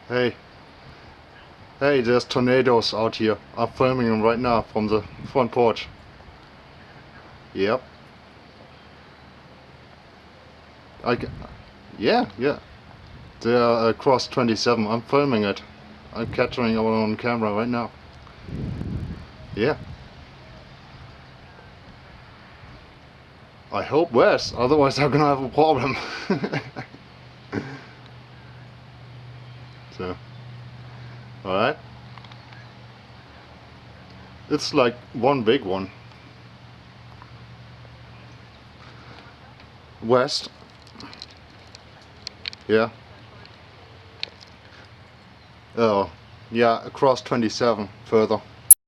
Hey, hey, there's tornadoes out here. I'm filming them right now from the front porch. Yep. I, c- yeah. They're across 27. I'm filming it. I'm capturing it on camera right now. Yeah. I hope west, otherwise I'm gonna have a problem. So, alright. It's like one big one. West. Yeah. Oh, yeah, across 27 further.